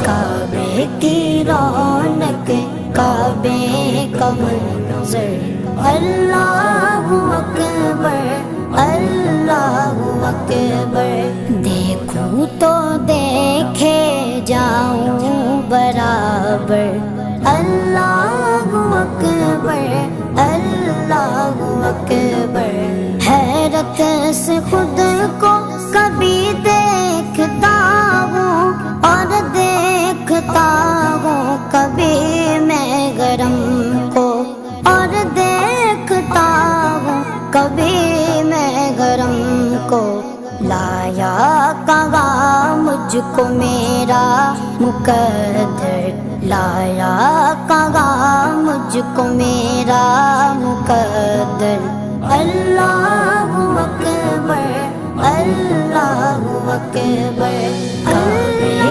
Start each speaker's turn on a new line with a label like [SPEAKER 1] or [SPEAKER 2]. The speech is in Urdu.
[SPEAKER 1] کعبے کی رونق کعبے کا منظر اللہ اکبر اللہ اکبر دیکھوں تو دیکھے جاؤں برابر اللہ اکبر اللہ اکبر حیرت سے خود کو کبھی دیکھتا ہوں اور دیکھتا ہوں کبھی میں گرم کو اور دیکھتا ہوں کبھی میں گرم کو لایا کہاں مجھ کو میرا مقدر لایا کہاں مجھ کو میرا مقدر اللہ اکبر اللہ اکبر